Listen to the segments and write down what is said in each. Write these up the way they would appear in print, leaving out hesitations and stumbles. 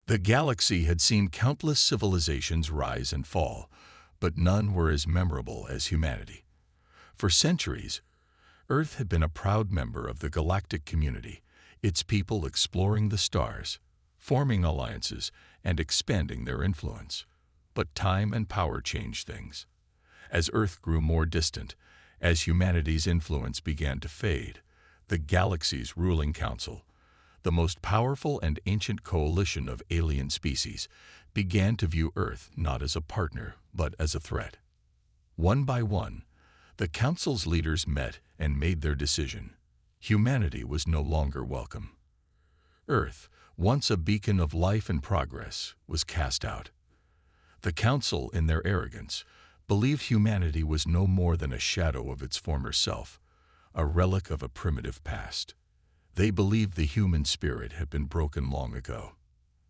The galaxy had seen countless civilizations rise and fall, but none were as memorable as humanity. For centuries, Earth had been a proud member of the galactic community, its people exploring the stars, forming alliances, and expanding their influence. But time and power changed things. As Earth grew more distant, as humanity's influence began to fade, the galaxy's ruling council, the most powerful and ancient coalition of alien species, began to view Earth not as a partner, but as a threat. One by one, the council's leaders met and made their decision. Humanity was no longer welcome. Earth, once a beacon of life and progress, was cast out. The council, in their arrogance, believed humanity was no more than a shadow of its former self, a relic of a primitive past. They believed the human spirit had been broken long ago.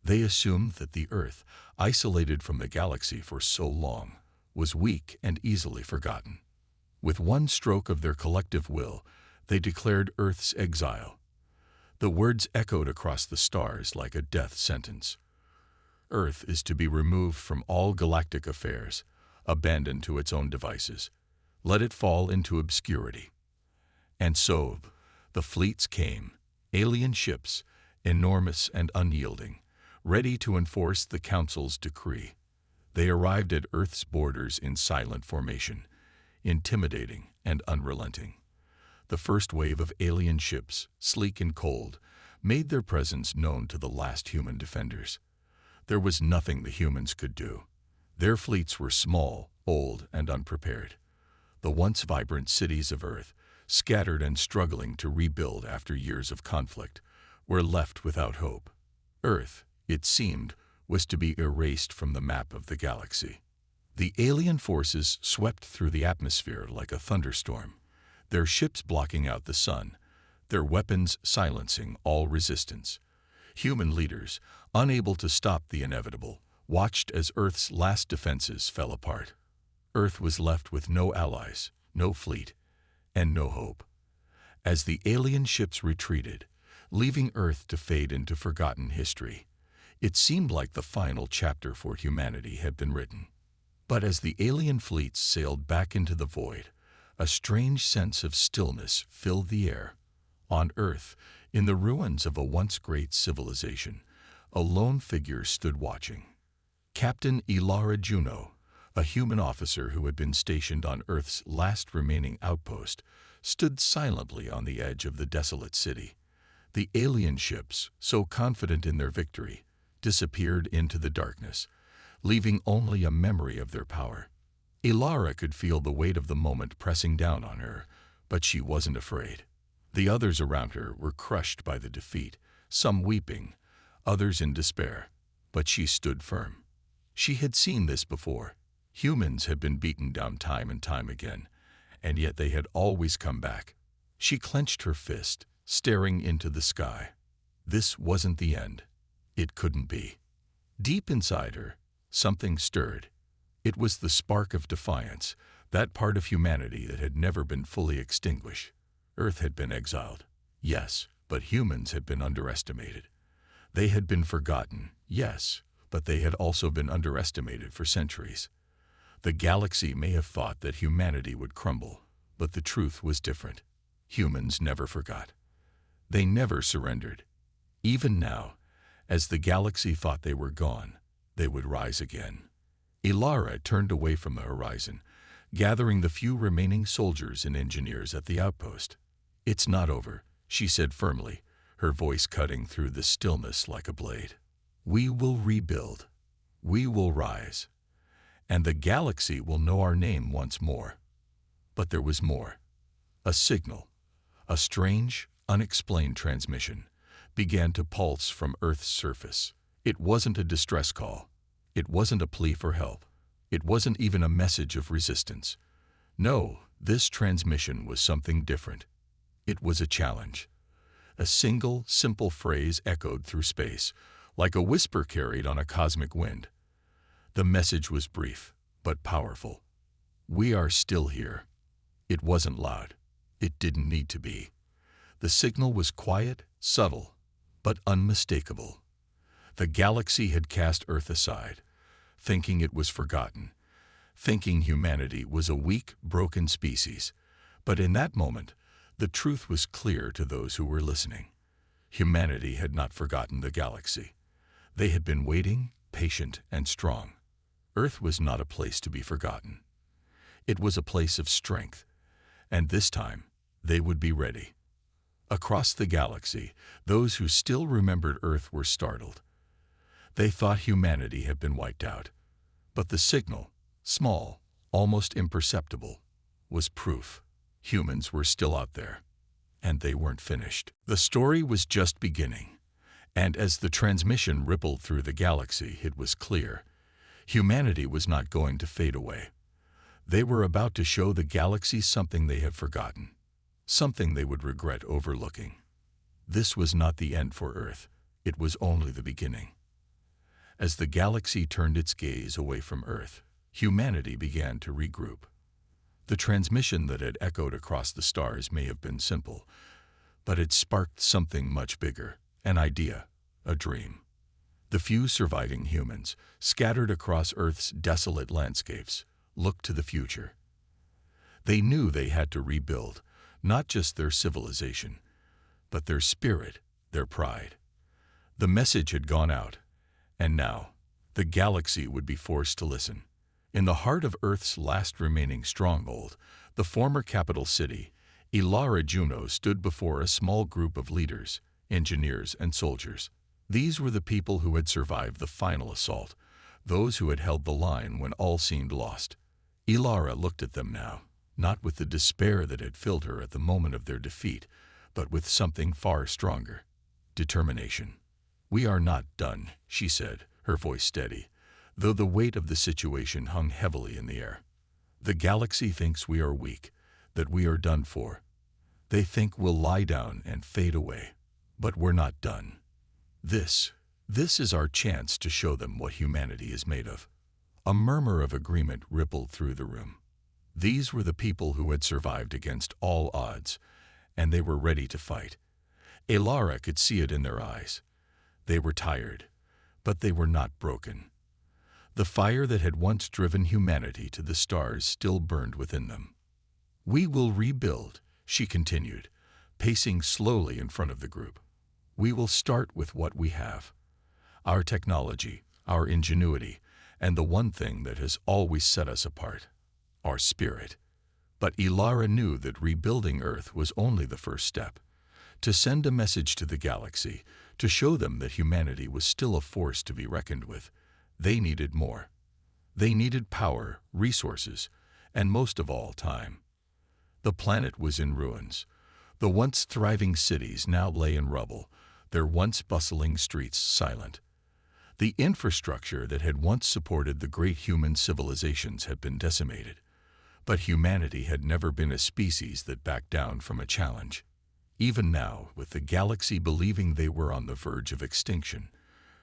They assumed that the Earth, isolated from the galaxy for so long, was weak and easily forgotten. With one stroke of their collective will, they declared Earth's exile. The words echoed across the stars like a death sentence. Earth is to be removed from all galactic affairs, abandoned to its own devices. Let it fall into obscurity. And so, the fleets came, alien ships, enormous and unyielding, ready to enforce the Council's decree. They arrived at Earth's borders in silent formation, intimidating and unrelenting. The first wave of alien ships, sleek and cold, made their presence known to the last human defenders. There was nothing the humans could do. Their fleets were small, old, and unprepared. The once vibrant cities of Earth, scattered and struggling to rebuild after years of conflict, were left without hope. Earth, it seemed, was to be erased from the map of the galaxy. The alien forces swept through the atmosphere like a thunderstorm, their ships blocking out the sun, their weapons silencing all resistance. Human leaders, unable to stop the inevitable, watched as Earth's last defenses fell apart. Earth was left with no allies, no fleet, and no hope. As the alien ships retreated, leaving Earth to fade into forgotten history, it seemed like the final chapter for humanity had been written. But as the alien fleets sailed back into the void, a strange sense of stillness filled the air. On Earth, in the ruins of a once great civilization, a lone figure stood watching. Captain Ilara Juno, a human officer who had been stationed on Earth's last remaining outpost, stood silently on the edge of the desolate city. The alien ships, so confident in their victory, disappeared into the darkness, leaving only a memory of their power. Ilara could feel the weight of the moment pressing down on her, but she wasn't afraid. The others around her were crushed by the defeat, some weeping, others in despair, but she stood firm. She had seen this before. Humans had been beaten down time and time again, and yet they had always come back. She clenched her fist, staring into the sky. This wasn't the end. It couldn't be. Deep inside her, something stirred. It was the spark of defiance, that part of humanity that had never been fully extinguished. Earth had been exiled, yes, but humans had been underestimated. They had been forgotten, yes, but they had also been underestimated for centuries. The galaxy may have thought that humanity would crumble, but the truth was different. Humans never forgot. They never surrendered. Even now, as the galaxy thought they were gone, they would rise again. Ilara turned away from the horizon, gathering the few remaining soldiers and engineers at the outpost. "It's not over," she said firmly, her voice cutting through the stillness like a blade. "We will rebuild. We will rise. And the galaxy will know our name once more." But there was more. A signal, a strange, unexplained transmission, began to pulse from Earth's surface. It wasn't a distress call. It wasn't a plea for help. It wasn't even a message of resistance. No, this transmission was something different. It was a challenge. A single, simple phrase echoed through space, like a whisper carried on a cosmic wind. The message was brief, but powerful. "We are still here." It wasn't loud. It didn't need to be. The signal was quiet, subtle, but unmistakable. The galaxy had cast Earth aside, thinking it was forgotten, thinking humanity was a weak, broken species. But in that moment, the truth was clear to those who were listening. Humanity had not forgotten the galaxy. They had been waiting, patient and strong. Earth was not a place to be forgotten. It was a place of strength, and this time they would be ready. Across the galaxy, those who still remembered Earth were startled. They thought humanity had been wiped out. But the signal, small, almost imperceptible, was proof. Humans were still out there, and they weren't finished. The story was just beginning, and as the transmission rippled through the galaxy, it was clear. Humanity was not going to fade away. They were about to show the galaxy something they had forgotten, something they would regret overlooking. This was not the end for Earth. It was only the beginning. As the galaxy turned its gaze away from Earth, humanity began to regroup. The transmission that had echoed across the stars may have been simple, but it sparked something much bigger, an idea, a dream. The few surviving humans, scattered across Earth's desolate landscapes, looked to the future. They knew they had to rebuild, not just their civilization, but their spirit, their pride. The message had gone out, and now the galaxy would be forced to listen. In the heart of Earth's last remaining stronghold, the former capital city, Ilara Juno stood before a small group of leaders, engineers and soldiers. These were the people who had survived the final assault, those who had held the line when all seemed lost. Ilara looked at them now, not with the despair that had filled her at the moment of their defeat, but with something far stronger: determination. "We are not done," she said, her voice steady, though the weight of the situation hung heavily in the air. "The galaxy thinks we are weak, that we are done for. They think we'll lie down and fade away, but we're not done. This is our chance to show them what humanity is made of." A murmur of agreement rippled through the room. These were the people who had survived against all odds, and they were ready to fight. Ilara could see it in their eyes. They were tired, but they were not broken. The fire that had once driven humanity to the stars still burned within them. "We will rebuild," she continued, pacing slowly in front of the group. "We will start with what we have: our technology, our ingenuity, and the one thing that has always set us apart: our spirit." But Ilara knew that rebuilding Earth was only the first step. To send a message to the galaxy, to show them that humanity was still a force to be reckoned with, they needed more. They needed power, resources, and most of all, time. The planet was in ruins. The once thriving cities now lay in rubble, their once bustling streets silent. The infrastructure that had once supported the great human civilizations had been decimated. But humanity had never been a species that backed down from a challenge. Even now, with the galaxy believing they were on the verge of extinction,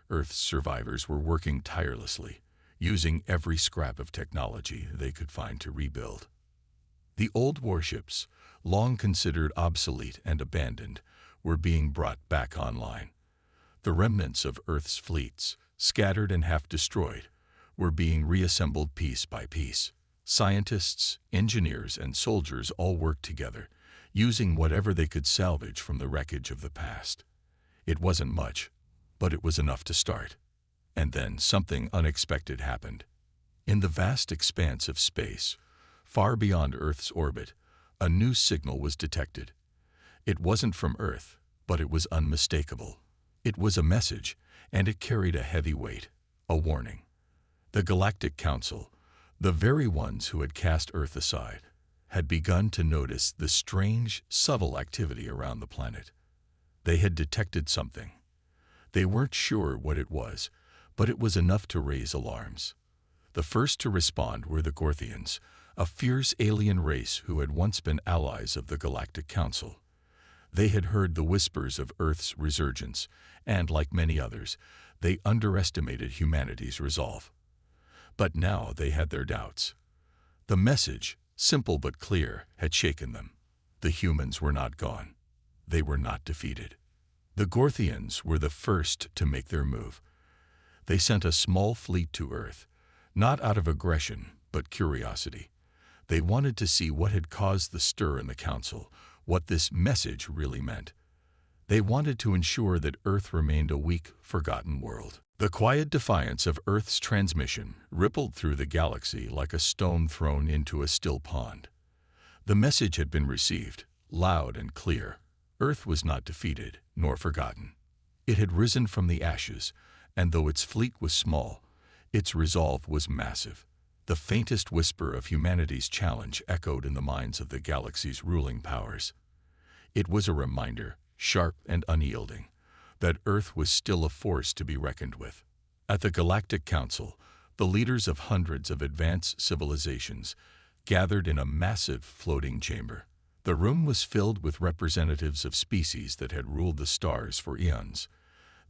Earth's survivors were working tirelessly, using every scrap of technology they could find to rebuild. The old warships, long considered obsolete and abandoned, were being brought back online. The remnants of Earth's fleets, scattered and half destroyed, were being reassembled piece by piece. Scientists, engineers, and soldiers all worked together, using whatever they could salvage from the wreckage of the past. It wasn't much, but it was enough to start. And then something unexpected happened. In the vast expanse of space, far beyond Earth's orbit, a new signal was detected. It wasn't from Earth, but it was unmistakable. It was a message, and it carried a heavy weight, a warning. The Galactic Council, the very ones who had cast Earth aside, had begun to notice the strange, subtle activity around the planet. They had detected something. They weren't sure what it was, but it was enough to raise alarms. The first to respond were the Gorthians, a fierce alien race who had once been allies of the Galactic Council. They had heard the whispers of Earth's resurgence, and, like many others, they underestimated humanity's resolve. But now they had their doubts. The message, simple but clear, had shaken them. The humans were not gone. They were not defeated. The Gorthians were the first to make their move. They sent a small fleet to Earth, not out of aggression, but curiosity. They wanted to see what had caused the stir in the Council, what this message really meant. They wanted to ensure that Earth remained a weak, forgotten world. The quiet defiance of Earth's transmission rippled through the galaxy like a stone thrown into a still pond. The message had been received, loud and clear. Earth was not defeated, nor forgotten. It had risen from the ashes, and though its fleet was small, its resolve was massive. The faintest whisper of humanity's challenge echoed in the minds of the galaxy's ruling powers. It was a reminder, sharp and unyielding, that Earth was still a force to be reckoned with. At the Galactic Council, the leaders of hundreds of advanced civilizations gathered in a massive floating chamber. The room was filled with representatives of species that had ruled the stars for eons.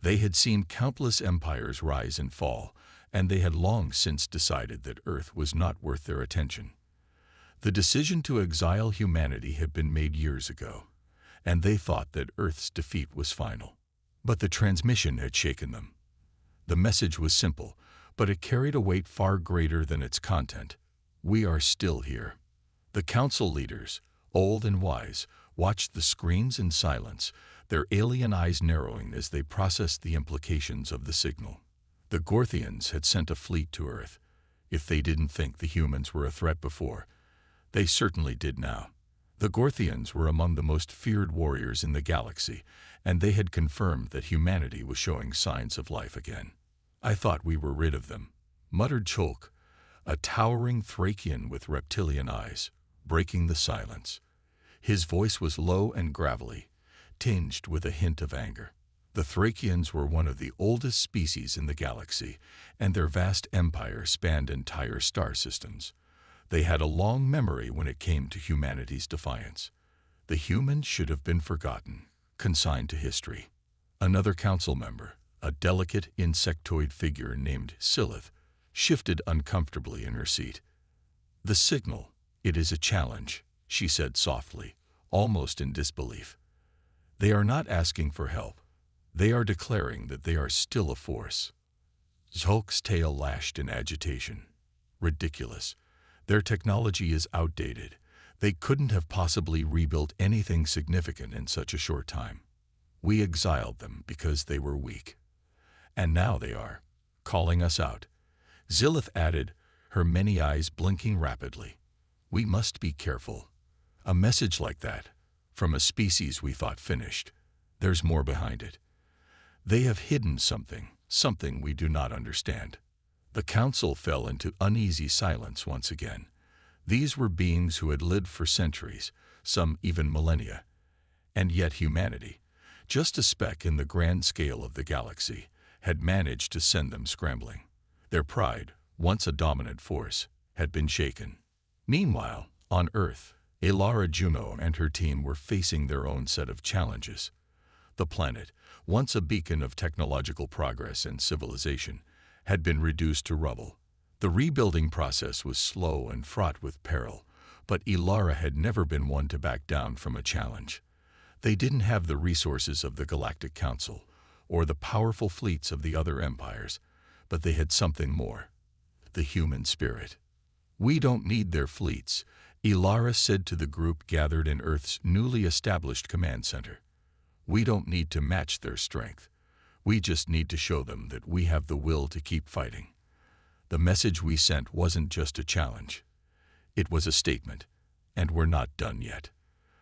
They had seen countless empires rise and fall, and they had long since decided that Earth was not worth their attention. The decision to exile humanity had been made years ago, and they thought that Earth's defeat was final. But the transmission had shaken them. The message was simple, but it carried a weight far greater than its content. We are still here. The council leaders, old and wise, watched the screens in silence, their alien eyes narrowing as they processed the implications of the signal. The Gorthians had sent a fleet to Earth. If they didn't think the humans were a threat before, they certainly did now. The Gorthians were among the most feared warriors in the galaxy, and they had confirmed that humanity was showing signs of life again. I thought we were rid of them, muttered Cholk, a towering Thracian with reptilian eyes, breaking the silence. His voice was low and gravelly, tinged with a hint of anger. The Thracians were one of the oldest species in the galaxy, and their vast empire spanned entire star systems. They had a long memory when it came to humanity's defiance. The humans should have been forgotten, consigned to history. Another council member, a delicate insectoid figure named Silith, shifted uncomfortably in her seat. "The signal, it is a challenge," she said softly, almost in disbelief. "They are not asking for help. They are declaring that they are still a force." Zholk's tail lashed in agitation. "Ridiculous. Their technology is outdated. They couldn't have possibly rebuilt anything significant in such a short time. We exiled them because they were weak. And now they are calling us out." Zilith added, her many eyes blinking rapidly. "We must be careful. A message like that, from a species we thought finished, there's more behind it. They have hidden something we do not understand." The council fell into uneasy silence once again. These were beings who had lived for centuries, some even millennia. And yet humanity, just a speck in the grand scale of the galaxy, had managed to send them scrambling. Their pride, once a dominant force, had been shaken. Meanwhile, on Earth, Elara Juno and her team were facing their own set of challenges. The planet, once a beacon of technological progress and civilization, had been reduced to rubble. The rebuilding process was slow and fraught with peril, but Elara had never been one to back down from a challenge. They didn't have the resources of the Galactic Council or the powerful fleets of the other empires, but they had something more: the human spirit. "We don't need their fleets," Elara said to the group gathered in Earth's newly established command center. "We don't need to match their strength. We just need to show them that we have the will to keep fighting." The message we sent wasn't just a challenge. It was a statement, and we're not done yet.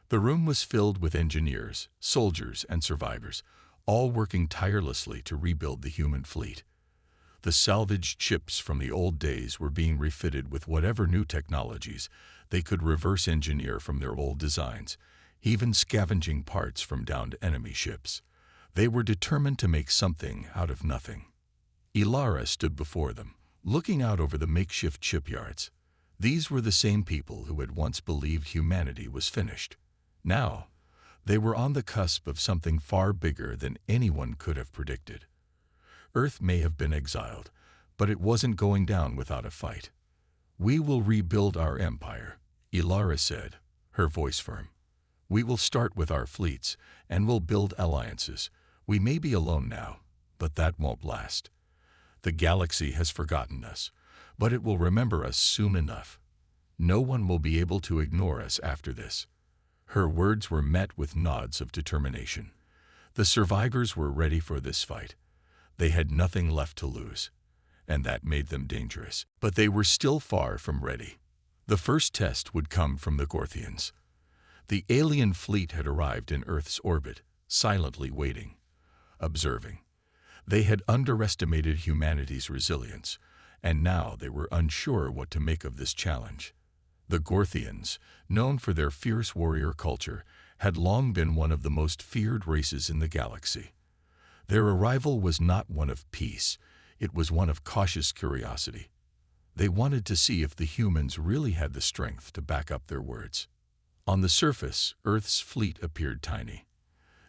The room was filled with engineers, soldiers, and survivors, all working tirelessly to rebuild the human fleet. The salvaged ships from the old days were being refitted with whatever new technologies they could reverse engineer from their old designs, even scavenging parts from downed enemy ships. They were determined to make something out of nothing. Elara stood before them, looking out over the makeshift shipyards. These were the same people who had once believed humanity was finished. Now, they were on the cusp of something far bigger than anyone could have predicted. Earth may have been exiled, but it wasn't going down without a fight. "We will rebuild our empire," Elara said, her voice firm. "We will start with our fleets, and we'll build alliances. We may be alone now, but that won't last." The galaxy has forgotten us, but it will remember us soon enough. No one will be able to ignore us after this." Her words were met with nods of determination. The survivors were ready for this fight. They had nothing left to lose, and that made them dangerous. But they were still far from ready. The first test would come from the Gorthians. The alien fleet had arrived in Earth's orbit, silently waiting, observing. They had underestimated humanity's resilience, and now they were unsure what to make of this challenge. The Gorthians, known for their fierce warrior culture, had long been one of the most feared races in the galaxy. Their arrival was not one of peace, it was one of cautious curiosity. They wanted to see if the humans really had the strength to back up their words. On the surface, Earth's fleet appeared tiny.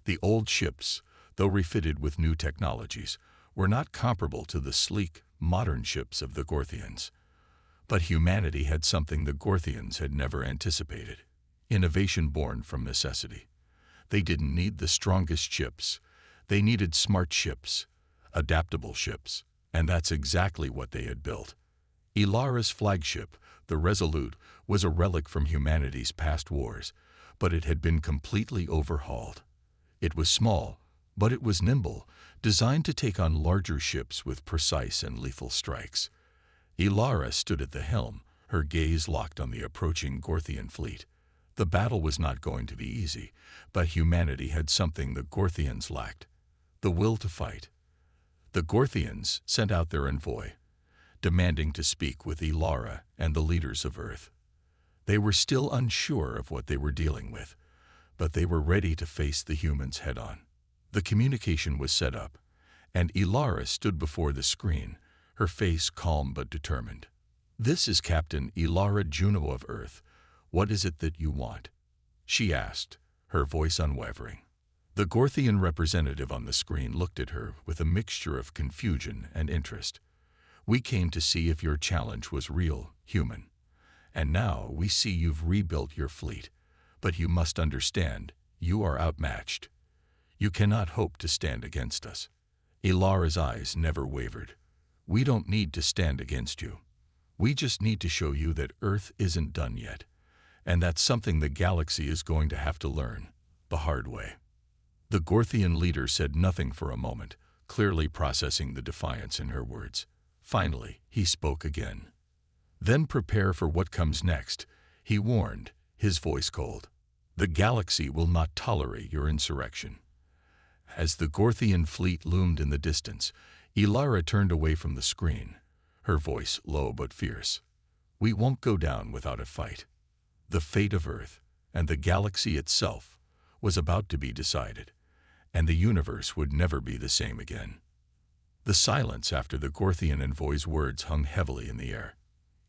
The old ships, though refitted with new technologies, were not comparable to the sleek, modern ships of the Gorthians. But humanity had something the Gorthians had never anticipated: innovation born from necessity. They didn't need the strongest ships. They needed smart ships, adaptable ships, and that's exactly what they had built. Ilara's flagship, the Resolute, was a relic from humanity's past wars, but it had been completely overhauled. It was small, but it was nimble, designed to take on larger ships with precise and lethal strikes. Ilara stood at the helm, her gaze locked on the approaching Gorthian fleet. The battle was not going to be easy, but humanity had something the Gorthians lacked: the will to fight. The Gorthians sent out their envoy, demanding to speak with Ilara and the leaders of Earth. They were still unsure of what they were dealing with, but they were ready to face the humans head-on. The communication was set up, and Ilara stood before the screen, her face calm but determined. "This is Captain Ilara Juno of Earth. What is it that you want?" she asked, her voice unwavering. The Gorthian representative on the screen looked at her with a mixture of confusion and interest. "We came to see if your challenge was real, human. And now we see you've rebuilt your fleet. But you must understand, you are outmatched. You cannot hope to stand against us." Ilara's eyes never wavered. "We don't need to stand against you. We just need to show you that Earth isn't done yet. And that's something the galaxy is going to have to learn, the hard way." The Gorthian leader said nothing for a moment, clearly processing the defiance in her words. Finally, he spoke again. "Then prepare for what comes next," he warned, his voice cold. "The galaxy will not tolerate your insurrection." As the Gorthian fleet loomed in the distance, Ilara turned away from the screen, her voice low but fierce. "We won't go down without a fight." The fate of Earth, and the galaxy itself, was about to be decided, and the universe would never be the same again. The silence after the Gorthian envoy's words hung heavily in the air.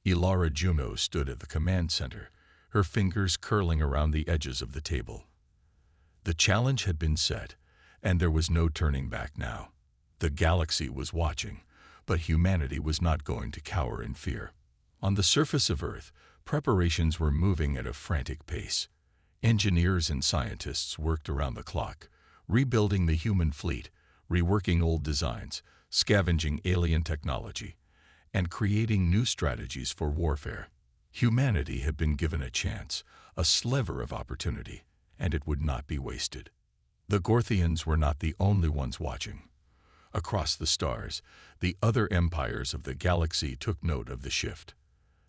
Ilara Juno stood at the command center, her fingers curling around the edges of the table. The challenge had been set, and there was no turning back now. The galaxy was watching, but humanity was not going to cower in fear. On the surface of Earth, preparations were moving at a frantic pace. Engineers and scientists worked around the clock, rebuilding the human fleet, reworking old designs, scavenging alien technology, and creating new strategies for warfare. Humanity had been given a chance, a sliver of opportunity, and it would not be wasted. The Gorthians were not the only ones watching. Across the stars, the other empires of the galaxy took note of the shift.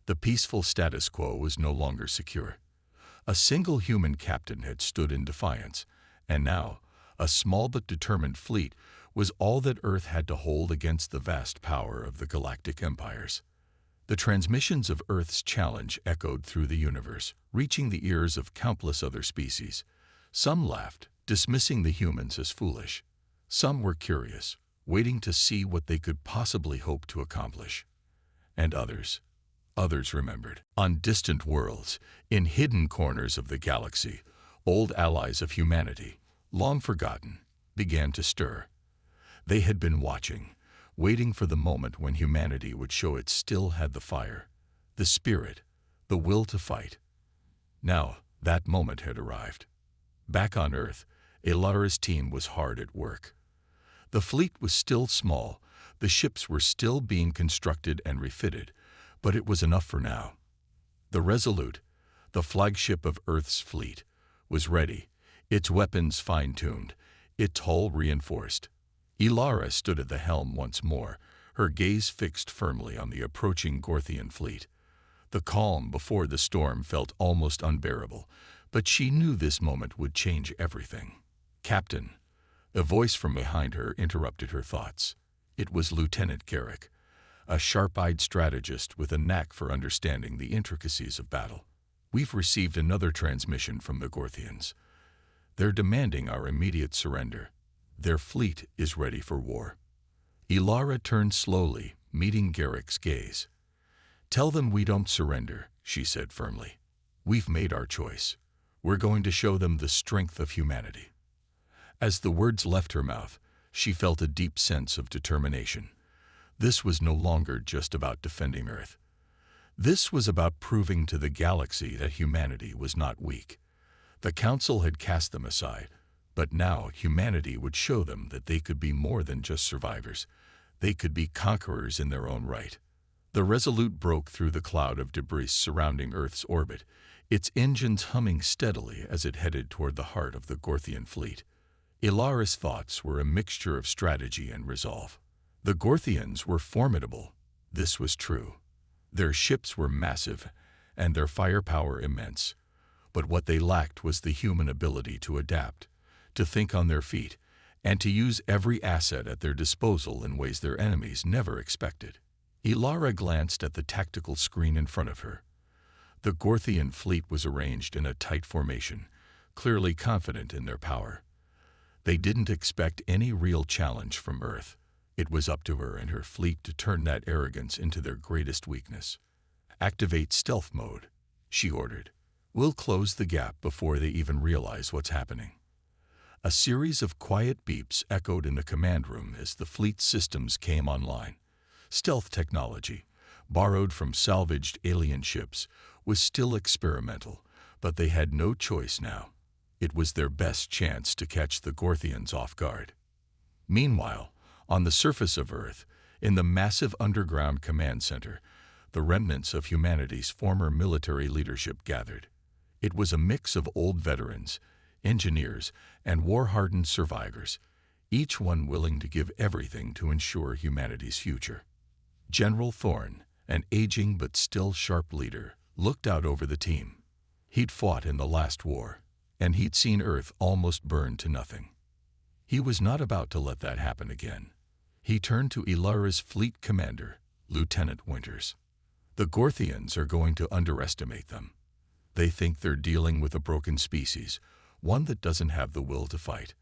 The peaceful status quo was no longer secure. A single human captain had stood in defiance, and now, a small but determined fleet was all that Earth had to hold against the vast power of the galactic empires. The transmissions of Earth's challenge echoed through the universe, reaching the ears of countless other species. Some laughed, dismissing the humans as foolish. Some were curious, waiting to see what they could possibly hope to accomplish. And others remembered. On distant worlds, in hidden corners of the galaxy, old allies of humanity, long forgotten, began to stir. They had been watching, waiting for the moment when humanity would show it still had the fire, the spirit, the will to fight. Now, that moment had arrived. Back on Earth, Ilara's team was hard at work. The fleet was still small, The ships were still being constructed and refitted, but it was enough for now. The Resolute, the flagship of Earth's fleet, was ready, its weapons fine-tuned, its hull reinforced. Ilara stood at the helm once more, her gaze fixed firmly on the approaching Gorthian fleet. The calm before the storm felt almost unbearable, but she knew this moment would change everything. "Captain," a voice from behind her interrupted her thoughts. It was Lieutenant Garrick, a sharp-eyed strategist with a knack for understanding the intricacies of battle. "We've received another transmission from the Gorthians. They're demanding our immediate surrender. Their fleet is ready for war." Ilara turned slowly, meeting Garrick's gaze. "Tell them we don't surrender," she said firmly. "We've made our choice. We're going to show them the strength of humanity." As the words left her mouth, she felt a deep sense of determination. This was no longer just about defending Earth. This was about proving to the galaxy that humanity was not weak. The Council had cast them aside, but now humanity would show them that they could be more than just survivors. They could be conquerors in their own right. The Resolute broke through the cloud of debris surrounding Earth's orbit, its engines humming steadily as it headed toward the heart of the Gorthian fleet. Ilara's thoughts were a mixture of strategy and resolve. The Gorthians were formidable. This was true. Their ships were massive, and their firepower immense. But what they lacked was the human ability to adapt, to think on their feet, and to use every asset at their disposal in ways their enemies never expected. Ilara glanced at the tactical screen in front of her. The Gorthian fleet was arranged in a tight formation, clearly confident in their power. They didn't expect any real challenge from Earth. It was up to her and her fleet to turn that arrogance into their greatest weakness. "Activate stealth mode," she ordered. "We'll close the gap before they even realize what's happening." A series of quiet beeps echoed in the command room as the fleet's systems came online. Stealth technology, borrowed from salvaged alien ships, was still experimental, but they had no choice now. It was their best chance to catch the Gorthians off guard. Meanwhile, on the surface of Earth, in the massive underground command center, the remnants of humanity's former military leadership gathered. It was a mix of old veterans, engineers, and war-hardened survivors, each one willing to give everything to ensure humanity's future. General Thorne, an aging but still sharp leader, looked out over the team. He'd fought in the last war, and he'd seen Earth almost burn to nothing. He was not about to let that happen again. He turned to Ilara's fleet commander, Lieutenant Winters. "The Gorthians are going to underestimate them. They think they're dealing with a broken species, one that doesn't have the will to fight.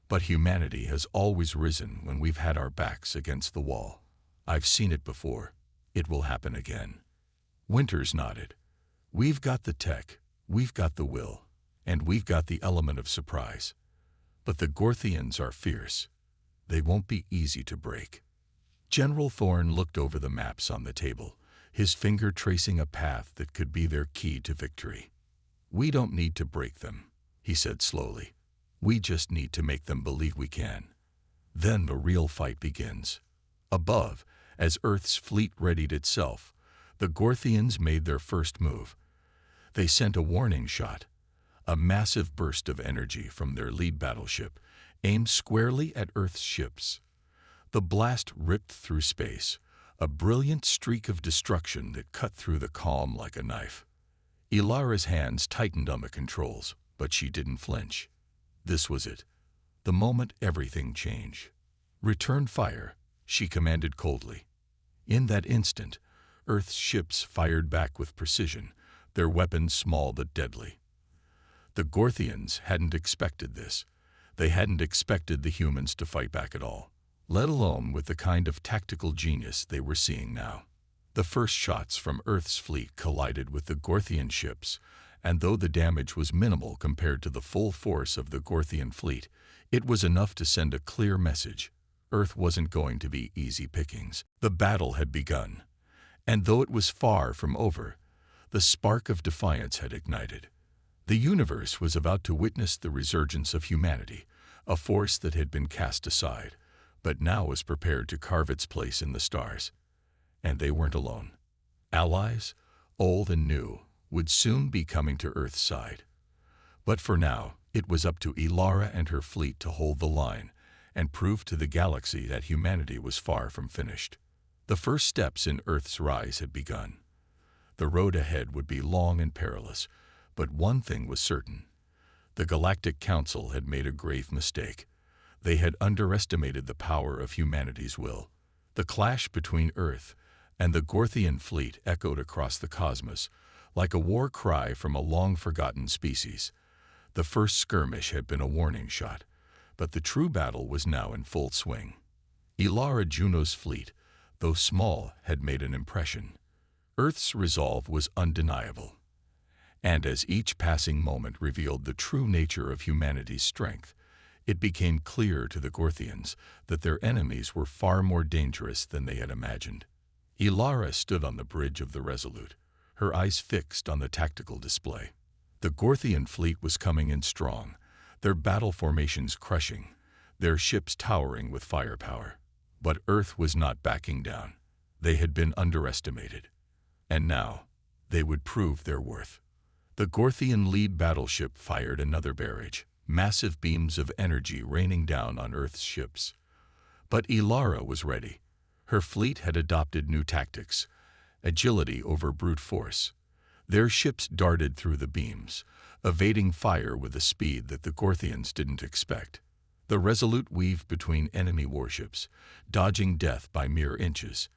But humanity has always risen when we've had our backs against the wall. I've seen it before. It will happen again." Winters nodded. "We've got the tech, we've got the will, and we've got the element of surprise. But the Gorthians are fierce. They won't be easy to break." General Thorne looked over the maps on the table, his finger tracing a path that could be their key to victory. "We don't need to break them," he said slowly. "We just need to make them believe we can. Then the real fight begins." Above, as Earth's fleet readied itself, the Gorthians made their first move. They sent a warning shot, a massive burst of energy from their lead battleship, aimed squarely at Earth's ships. The blast ripped through space, a brilliant streak of destruction that cut through the calm like a knife. Ilara's hands tightened on the controls, but she didn't flinch. This was it, the moment everything changed. "Return fire," she commanded coldly. In that instant, Earth's ships fired back with precision, their weapons small but deadly. The Gorthians hadn't expected this. They hadn't expected the humans to fight back at all, let alone with the kind of tactical genius they were seeing now. The first shots from Earth's fleet collided with the Gorthian ships, and though the damage was minimal compared to the full force of the Gorthian fleet, it was enough to send a clear message. Earth wasn't going to be easy pickings. The battle had begun, and though it was far from over, the spark of defiance had ignited. The universe was about to witness the resurgence of humanity, a force that had been cast aside, but now was prepared to carve its place in the stars. And they weren't alone. Allies, old and new, would soon be coming to Earth's side. But for now, it was up to Ilara and her fleet to hold the line and prove to the galaxy that humanity was far from finished. The first steps in Earth's rise had begun. The road ahead would be long and perilous, but one thing was certain. The Galactic Council had made a grave mistake. They had underestimated the power of humanity's will. The clash between Earth and the Gorthian fleet echoed across the cosmos, like a war cry from a long-forgotten species. The first skirmish had been a warning shot, but the true battle was now in full swing. Ilara Juno's fleet, though small, had made an impression. Earth's resolve was undeniable. And as each passing moment revealed the true nature of humanity's strength, it became clear to the Gorthians that their enemies were far more dangerous than they had imagined. Ilara stood on the bridge of the Resolute, her eyes fixed on the tactical display. The Gorthian fleet was coming in strong, their battle formations crushing, their ships towering with firepower. But Earth was not backing down. They had been underestimated. And now, they would prove their worth. The Gorthian lead battleship fired another barrage, massive beams of energy raining down on Earth's ships. But Ilara was ready. Her fleet had adopted new tactics, agility over brute force. Their ships darted through the beams, evading fire with a speed that the Gorthians didn't expect. The Resolute weaved between enemy warships, dodging death by mere inches.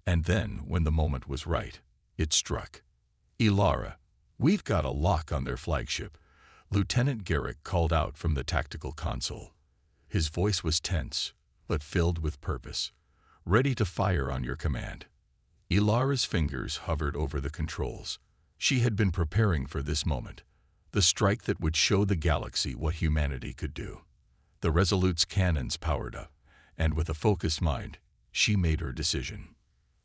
And then, when the moment was right, it struck. Ilara, we've got a lock on their flagship, Lieutenant Garrick called out from the tactical console. His voice was tense, but filled with purpose. Ready to fire on your command. Ilara's fingers hovered over the controls. She had been preparing for this moment, the strike that would show the galaxy what humanity could do. The Resolute's cannons powered up, and with a focused mind, she made her decision.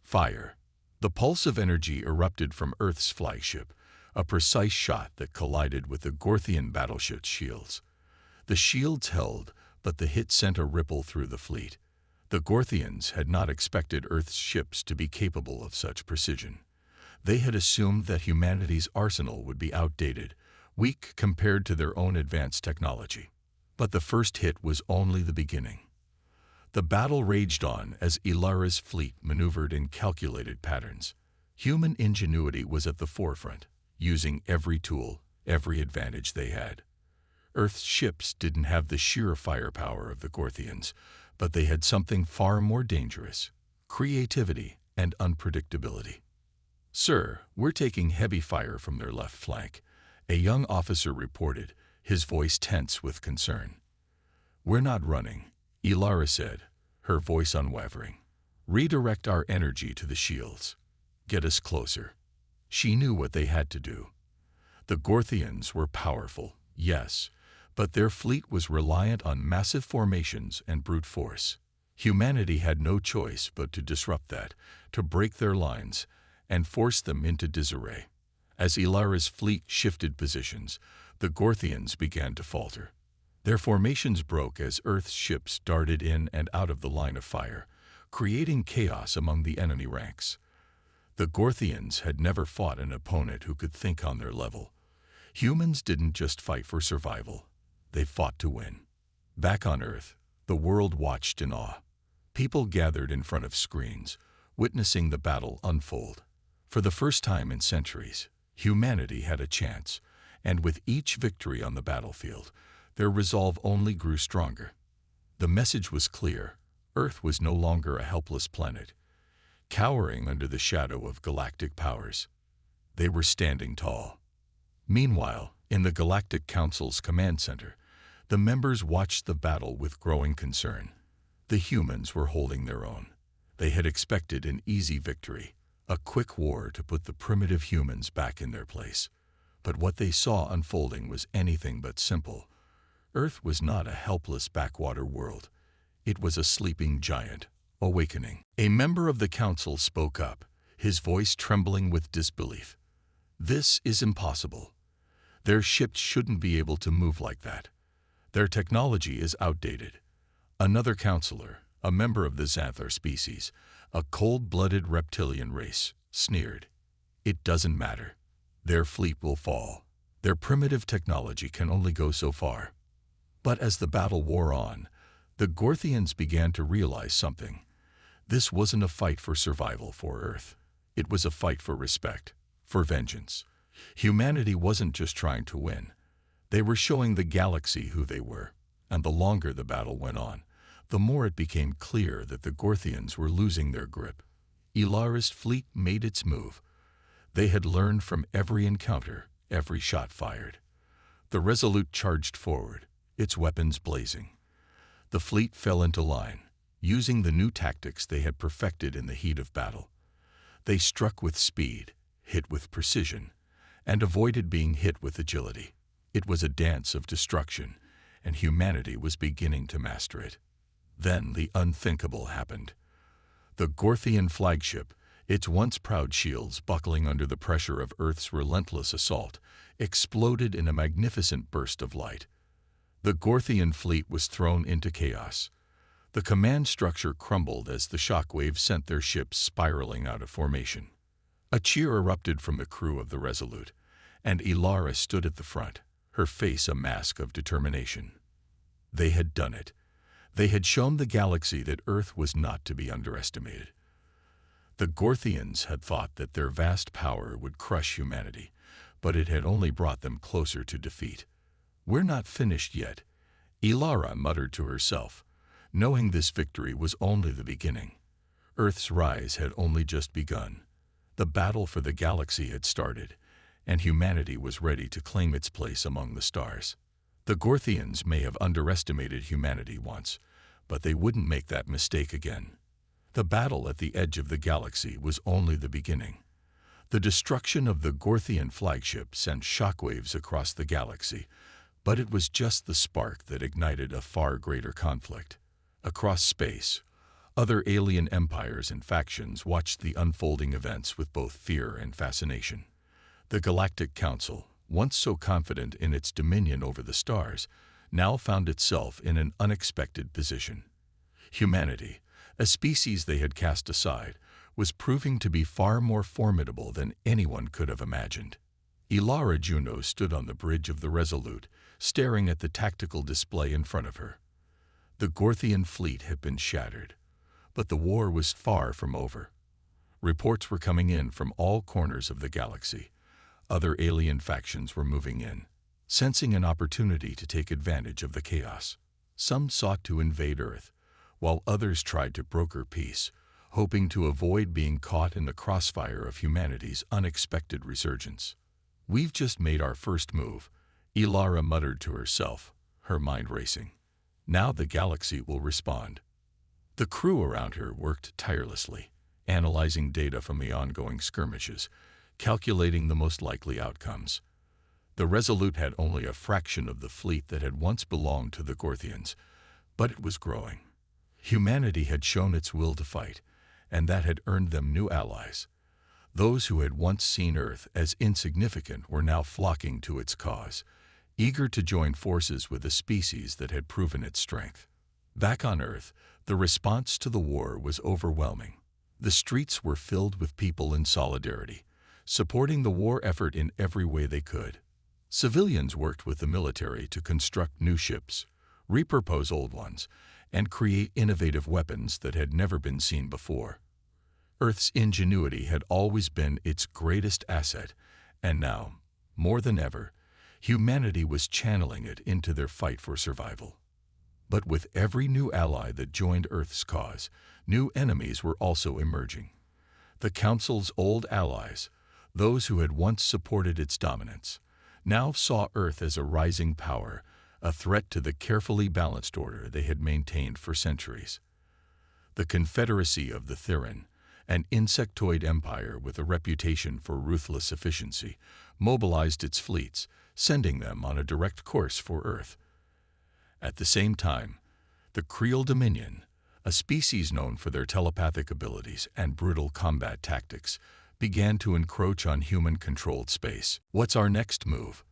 Fire. The pulse of energy erupted from Earth's flagship, a precise shot that collided with the Gorthian battleship's shields. The shields held, but the hit sent a ripple through the fleet. The Gorthians had not expected Earth's ships to be capable of such precision. They had assumed that humanity's arsenal would be outdated, weak compared to their own advanced technology. But the first hit was only the beginning. The battle raged on as Ilara's fleet maneuvered in calculated patterns. Human ingenuity was at the forefront, using every tool, every advantage they had. Earth's ships didn't have the sheer firepower of the Gorthians, but they had something far more dangerous: creativity and unpredictability. "Sir, we're taking heavy fire from their left flank," a young officer reported, his voice tense with concern. "We're not running," Ilara said, her voice unwavering. "Redirect our energy to the shields. Get us closer." She knew what they had to do. The Gorthians were powerful, yes, but their fleet was reliant on massive formations and brute force. Humanity had no choice but to disrupt that, to break their lines, and force them into disarray. As Ilara's fleet shifted positions, the Gorthians began to falter. Their formations broke as Earth's ships darted in and out of the line of fire, creating chaos among the enemy ranks. The Gorthians had never fought an opponent who could think on their level. Humans didn't just fight for survival. They fought to win. Back on Earth, the world watched in awe. People gathered in front of screens, witnessing the battle unfold. For the first time in centuries, humanity had a chance, and with each victory on the battlefield, their resolve only grew stronger. The message was clear: Earth was no longer a helpless planet, cowering under the shadow of galactic powers. They were standing tall. Meanwhile, in the Galactic Council's command center, the members watched the battle with growing concern. The humans were holding their own. They had expected an easy victory, a quick war to put the primitive humans back in their place. But what they saw unfolding was anything but simple. Earth was not a helpless backwater world. It was a sleeping giant, awakening. A member of the council spoke up, his voice trembling with disbelief. "This is impossible. Their ships shouldn't be able to move like that. Their technology is outdated." Another counselor, a member of the Xanthar species, a cold-blooded reptilian race, sneered. It doesn't matter. Their fleet will fall. Their primitive technology can only go so far. But as the battle wore on, the Gorthians began to realize something. This wasn't a fight for survival for Earth. It was a fight for respect, for vengeance. Humanity wasn't just trying to win. They were showing the galaxy who they were. And the longer the battle went on, the more it became clear that the Gorthians were losing their grip. Ilara's fleet made its move. They had learned from every encounter, every shot fired. The Resolute charged forward, its weapons blazing. The fleet fell into line, using the new tactics they had perfected in the heat of battle. They struck with speed, hit with precision, and avoided being hit with agility. It was a dance of destruction, and humanity was beginning to master it. Then the unthinkable happened. The Gorthian flagship, its once proud shields buckling under the pressure of Earth's relentless assault, exploded in a magnificent burst of light. The Gorthian fleet was thrown into chaos. The command structure crumbled as the shockwaves sent their ships spiraling out of formation. A cheer erupted from the crew of the Resolute, and Ilara stood at the front, her face a mask of determination. They had done it. They had shown the galaxy that Earth was not to be underestimated. The Gorthians had thought that their vast power would crush humanity, but it had only brought them closer to defeat. "We're not finished yet," Ilara muttered to herself, knowing this victory was only the beginning. Earth's rise had only just begun. The battle for the galaxy had started, and humanity was ready to claim its place among the stars. The Gorthians may have underestimated humanity once, but they wouldn't make that mistake again. The battle at the edge of the galaxy was only the beginning. The destruction of the Gorthian flagship sent shockwaves across the galaxy, but it was just the spark that ignited a far greater conflict. Across space, other alien empires and factions watched the unfolding events with both fear and fascination. The Galactic Council, once so confident in its dominion over the stars, now found itself in an unexpected position. Humanity, a species they had cast aside, was proving to be far more formidable than anyone could have imagined. Ilara Juno stood on the bridge of the Resolute, staring at the tactical display in front of her. The Gorthian fleet had been shattered, but the war was far from over. Reports were coming in from all corners of the galaxy. Other alien factions were moving in, sensing an opportunity to take advantage of the chaos. Some sought to invade Earth, while others tried to broker peace, hoping to avoid being caught in the crossfire of humanity's unexpected resurgence. "We've just made our first move," Ilara muttered to herself, her mind racing. "Now the galaxy will respond." The crew around her worked tirelessly, analyzing data from the ongoing skirmishes, calculating the most likely outcomes. The Resolute had only a fraction of the fleet that had once belonged to the Gorthians, but it was growing. Humanity had shown its will to fight, and that had earned them new allies. Those who had once seen Earth as insignificant were now flocking to its cause, eager to join forces with a species that had proven its strength. Back on Earth, the response to the war was overwhelming. The streets were filled with people in solidarity, supporting the war effort in every way they could. Civilians worked with the military to construct new ships, repurpose old ones, and create innovative weapons that had never been seen before. Earth's ingenuity had always been its greatest asset, and now, more than ever, humanity was channeling it into their fight for survival. But with every new ally that joined Earth's cause, new enemies were also emerging. The Council's old allies, those who had once supported its dominance, now saw Earth as a rising power, a threat to the carefully balanced order they had maintained for centuries. The Confederacy of the Theron, an insectoid empire with a reputation for ruthless efficiency, mobilized its fleets, sending them on a direct course for Earth. At the same time, the Creel Dominion, a species known for their telepathic abilities and brutal combat tactics, began to encroach on human-controlled space. "What's our next move?"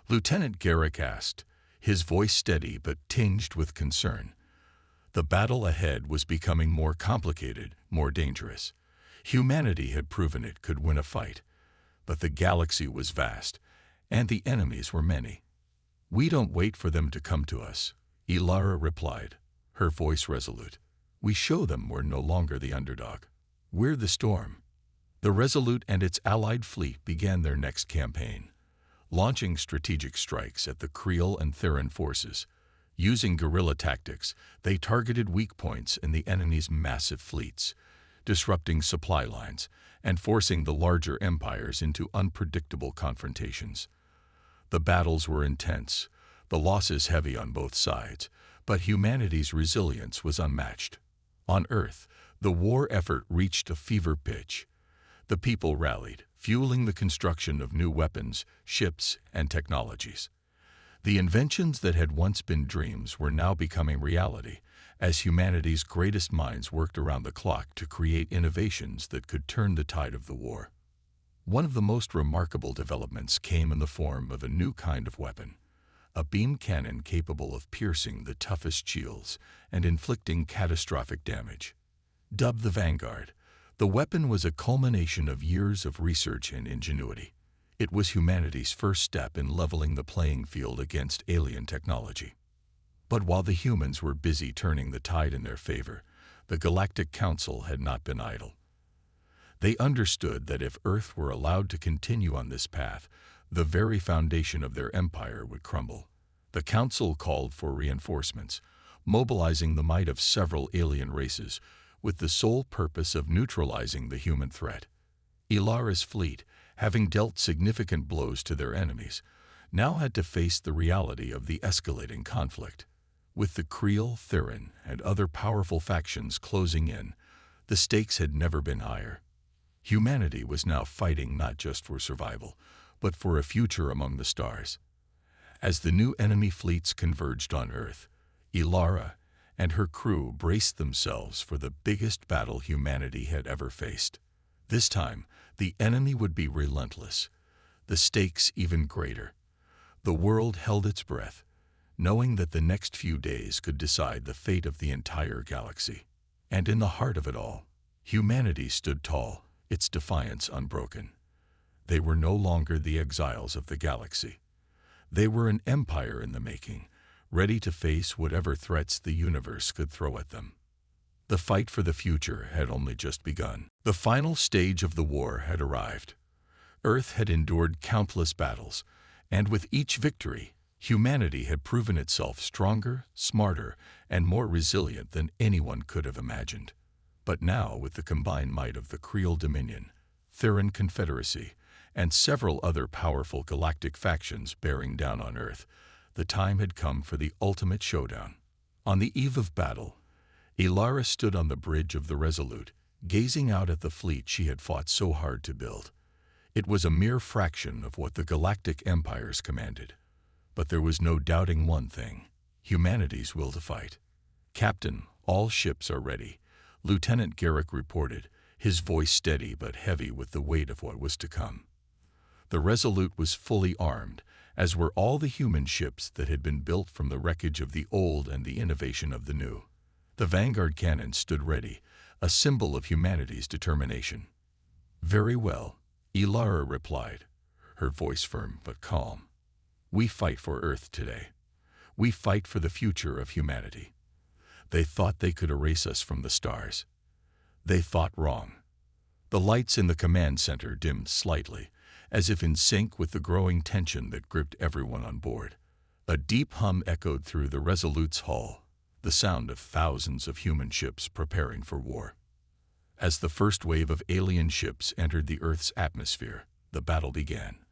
Lieutenant Garrick asked, his voice steady but tinged with concern. The battle ahead was becoming more complicated, more dangerous. Humanity had proven it could win a fight, but the galaxy was vast, and the enemies were many. "We don't wait for them to come to us," Ilara replied, her voice resolute. "We show them we're no longer the underdog. We're the storm." The Resolute and its allied fleet began their next campaign, launching strategic strikes at the Creel and Theron forces. Using guerrilla tactics, they targeted weak points in the enemy's massive fleets, disrupting supply lines and forcing the larger empires into unpredictable confrontations. The battles were intense, the losses heavy on both sides, but humanity's resilience was unmatched. On Earth, the war effort reached a fever pitch. The people rallied, fueling the construction of new weapons, ships, and technologies. The inventions that had once been dreams were now becoming reality, as humanity's greatest minds worked around the clock to create innovations that could turn the tide of the war. One of the most remarkable developments came in the form of a new kind of weapon, a beam cannon capable of piercing the toughest shields and inflicting catastrophic damage. Dubbed the Vanguard, the weapon was a culmination of years of research and ingenuity. It was humanity's first step in leveling the playing field against alien technology. But while the humans were busy turning the tide in their favor, the Galactic Council had not been idle. They understood that if Earth were allowed to continue on this path, the very foundation of their empire would crumble. The Council called for reinforcements, mobilizing the might of several alien races, with the sole purpose of neutralizing the human threat. Ilara's fleet, having dealt significant blows to their enemies, now had to face the reality of the escalating conflict. With the Creel, Theron, and other powerful factions closing in, the stakes had never been higher. Humanity was now fighting not just for survival, but for a future among the stars. As the new enemy fleets converged on Earth, Ilara and her crew braced themselves for the biggest battle humanity had ever faced. This time, the enemy would be relentless, the stakes even greater. The world held its breath, knowing that the next few days could decide the fate of the entire galaxy. And in the heart of it all, humanity stood tall, its defiance unbroken. They were no longer the exiles of the galaxy. They were an empire in the making, ready to face whatever threats the universe could throw at them. The fight for the future had only just begun. The final stage of the war had arrived. Earth had endured countless battles, and with each victory, humanity had proven itself stronger, smarter, and more resilient than anyone could have imagined. But now, with the combined might of the Creel Dominion, Theron Confederacy, and several other powerful galactic factions bearing down on Earth, the time had come for the ultimate showdown. On the eve of battle, Ilara stood on the bridge of the Resolute, gazing out at the fleet she had fought so hard to build. It was a mere fraction of what the galactic empires commanded. But there was no doubting one thing: humanity's will to fight. "Captain, all ships are ready," Lieutenant Garrick reported, his voice steady but heavy with the weight of what was to come. The Resolute was fully armed, as were all the human ships that had been built from the wreckage of the old and the innovation of the new. The Vanguard cannon stood ready, a symbol of humanity's determination. "Very well," Ilara replied, her voice firm but calm. "We fight for Earth today. We fight for the future of humanity. They thought they could erase us from the stars. They thought wrong." The lights in the command center dimmed slightly, as if in sync with the growing tension that gripped everyone on board. A deep hum echoed through the Resolute's hull, the sound of thousands of human ships preparing for war. As the first wave of alien ships entered the Earth's atmosphere, the battle began.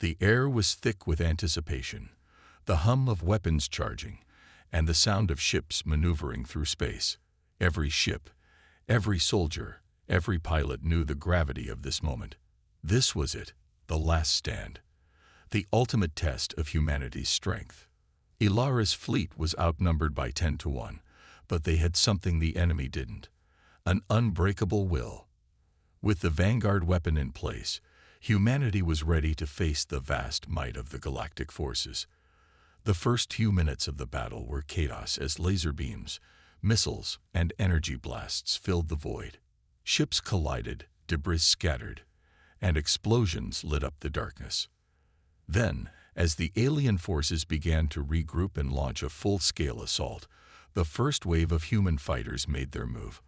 The air was thick with anticipation, the hum of weapons charging, and the sound of ships maneuvering through space. Every ship, every soldier, every pilot knew the gravity of this moment. This was it, the last stand, the ultimate test of humanity's strength. Ilara's fleet was outnumbered by 10 to 1, but they had something the enemy didn't: an unbreakable will. With the Vanguard weapon in place, humanity was ready to face the vast might of the galactic forces. The first few minutes of the battle were chaos as laser beams, Missiles and energy blasts filled the void. Ships collided, debris scattered, and explosions lit up the darkness. Then, as the alien forces began to regroup and launch a full-scale assault, the first wave of human fighters made their move.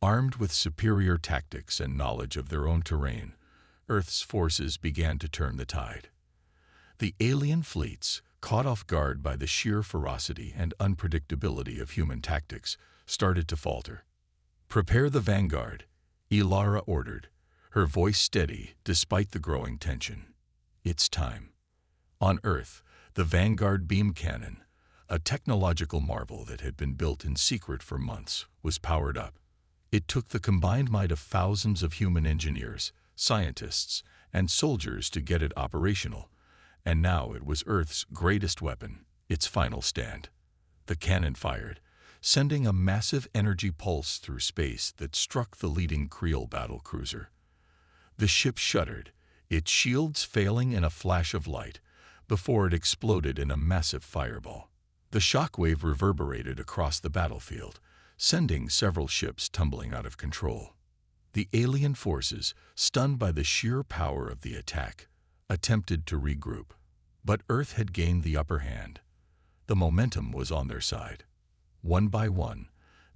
Armed with superior tactics and knowledge of their own terrain, Earth's forces began to turn the tide. The alien fleets, caught off guard by the sheer ferocity and unpredictability of human tactics, started to falter. "Prepare the vanguard," Ilara ordered, her voice steady despite the growing tension. "It's time." On Earth, the Vanguard beam cannon, a technological marvel that had been built in secret for months, was powered up. It took the combined might of thousands of human engineers, scientists, and soldiers to get it operational, and now it was Earth's greatest weapon, its final stand. The cannon fired, sending a massive energy pulse through space that struck the leading Creole battle cruiser. The ship shuddered, its shields failing in a flash of light, before it exploded in a massive fireball. The shockwave reverberated across the battlefield, sending several ships tumbling out of control. The alien forces, stunned by the sheer power of the attack, attempted to regroup. But Earth had gained the upper hand. The momentum was on their side. One by one,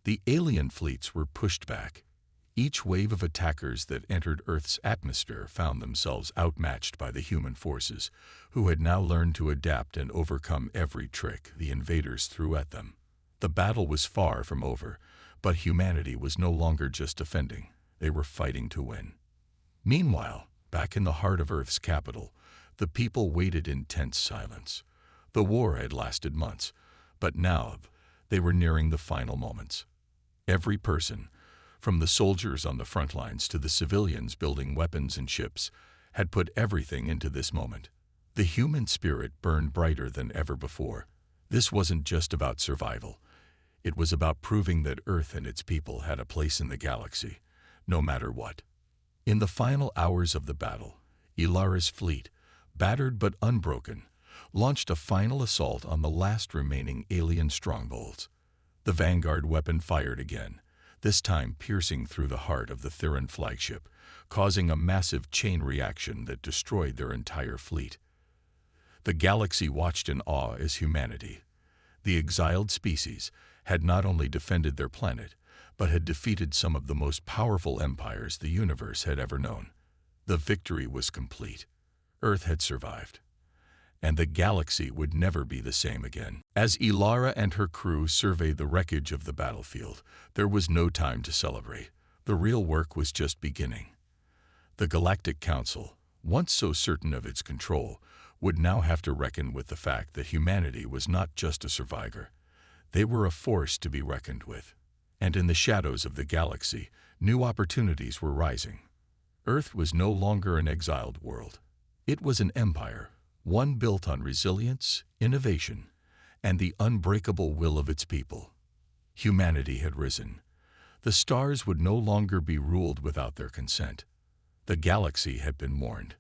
the alien fleets were pushed back. Each wave of attackers that entered Earth's atmosphere found themselves outmatched by the human forces, who had now learned to adapt and overcome every trick the invaders threw at them. The battle was far from over, but humanity was no longer just defending. They were fighting to win. Meanwhile, back in the heart of Earth's capital, the people waited in tense silence. The war had lasted months, but now they were nearing the final moments. Every person, from the soldiers on the front lines to the civilians building weapons and ships, had put everything into this moment. The human spirit burned brighter than ever before. This wasn't just about survival. It was about proving that Earth and its people had a place in the galaxy, no matter what. In the final hours of the battle, Ilara's fleet, battered but unbroken, launched a final assault on the last remaining alien strongholds. The Vanguard weapon fired again, this time piercing through the heart of the Theran flagship, causing a massive chain reaction that destroyed their entire fleet. The galaxy watched in awe as humanity, the exiled species, had not only defended their planet, but had defeated some of the most powerful empires the universe had ever known. The victory was complete. Earth had survived, and the galaxy would never be the same again. As Ilara and her crew surveyed the wreckage of the battlefield, there was no time to celebrate. The real work was just beginning. The Galactic Council, once so certain of its control, would now have to reckon with the fact that humanity was not just a survivor. They were a force to be reckoned with. And in the shadows of the galaxy, new opportunities were rising. Earth was no longer an exiled world. It was an empire, one built on resilience, innovation, and the unbreakable will of its people. Humanity had risen. The stars would no longer be ruled without their consent. The galaxy had been warned.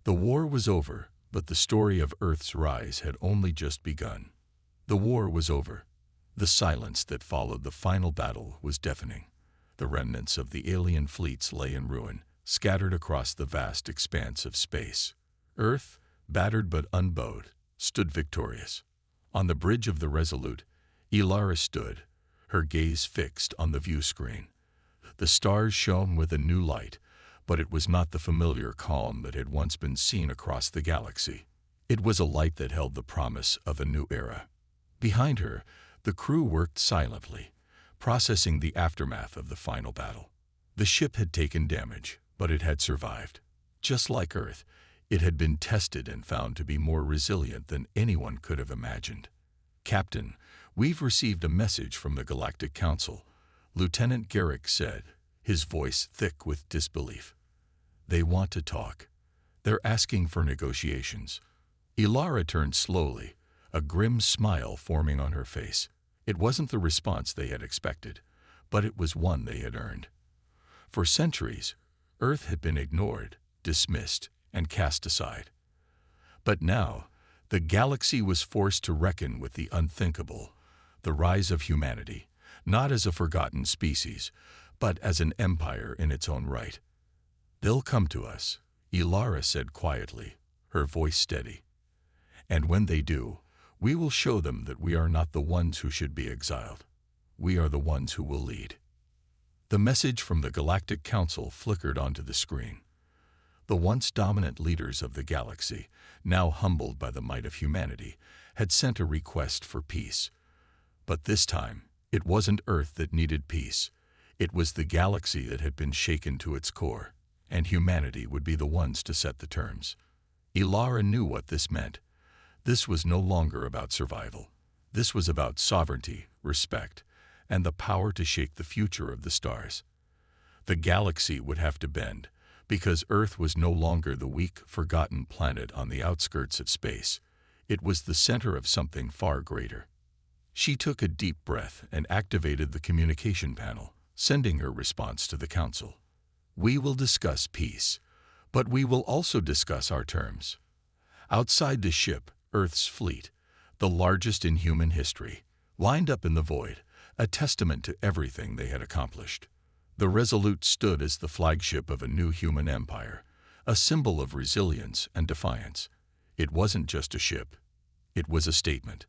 The war was over, but the story of Earth's rise had only just begun. The war was over. The silence that followed the final battle was deafening. The remnants of the alien fleets lay in ruin, scattered across the vast expanse of space. Earth, battered but unbowed, stood victorious. On the bridge of the Resolute, Ilara stood, her gaze fixed on the view screen. The stars shone with a new light, but it was not the familiar calm that had once been seen across the galaxy. It was a light that held the promise of a new era. Behind her, the crew worked silently, processing the aftermath of the final battle. The ship had taken damage, but it had survived. Just like Earth, it had been tested and found to be more resilient than anyone could have imagined. "Captain, we've received a message from the Galactic Council," Lieutenant Garrick said, his voice thick with disbelief. "They want to talk. They're asking for negotiations." Ilara turned slowly, a grim smile forming on her face. It wasn't the response they had expected, but it was one they had earned. For centuries, Earth had been ignored, dismissed, and cast aside. But now, the galaxy was forced to reckon with the unthinkable, the rise of humanity, not as a forgotten species, but as an empire in its own right. "They'll come to us," Ilara said quietly, her voice steady. "And when they do, we will show them that we are not the ones who should be exiled. We are the ones who will lead." The message from the Galactic Council flickered onto the screen. The once dominant leaders of the galaxy, now humbled by the might of humanity, had sent a request for peace. But this time, it wasn't Earth that needed peace. It was the galaxy that had been shaken to its core, and humanity would be the ones to set the terms. Ilara knew what this meant. This was no longer about survival. This was about sovereignty, respect, and the power to shape the future of the stars. The galaxy would have to bend, because Earth was no longer the weak, forgotten planet on the outskirts of space. It was the center of something far greater. She took a deep breath and activated the communication panel, sending her response to the Council. "We will discuss peace, but we will also discuss our terms." Outside the ship, Earth's fleet, the largest in human history, lined up in the void, a testament to everything they had accomplished. The Resolute stood as the flagship of a new human empire, a symbol of resilience and defiance. It wasn't just a ship. It was a statement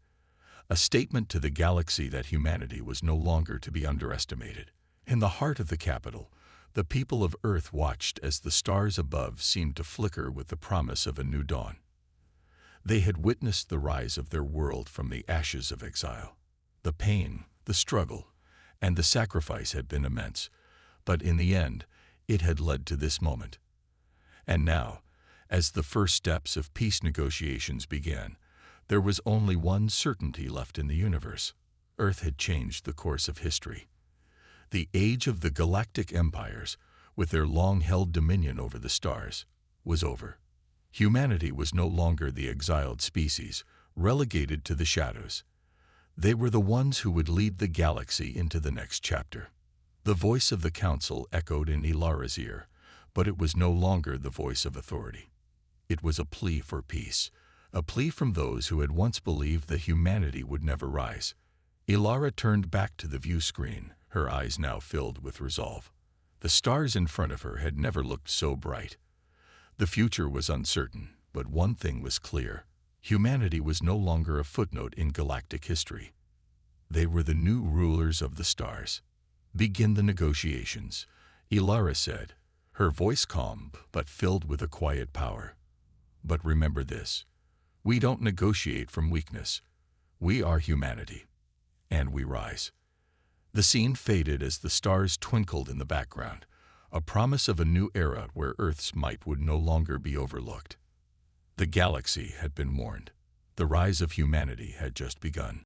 to the galaxy that humanity was no longer to be underestimated. In the heart of the capital, the people of Earth watched as the stars above seemed to flicker with the promise of a new dawn. They had witnessed the rise of their world from the ashes of exile. The pain, the struggle, and the sacrifice had been immense, but in the end, it had led to this moment. And now, as the first steps of peace negotiations began, there was only one certainty left in the universe. Earth had changed the course of history. The age of the galactic empires, with their long-held dominion over the stars, was over. Humanity was no longer the exiled species, relegated to the shadows. They were the ones who would lead the galaxy into the next chapter. The voice of the Council echoed in Ilara's ear, but it was no longer the voice of authority. It was a plea for peace, a plea from those who had once believed that humanity would never rise. Ilara turned back to the view screen, her eyes now filled with resolve. The stars in front of her had never looked so bright. The future was uncertain, but one thing was clear. Humanity was no longer a footnote in galactic history. They were the new rulers of the stars. "Begin the negotiations," Ilara said, her voice calm but filled with a quiet power. "But remember this, we don't negotiate from weakness. We are humanity, and we rise." The scene faded as the stars twinkled in the background, a promise of a new era where Earth's might would no longer be overlooked. The galaxy had been warned. The rise of humanity had just begun.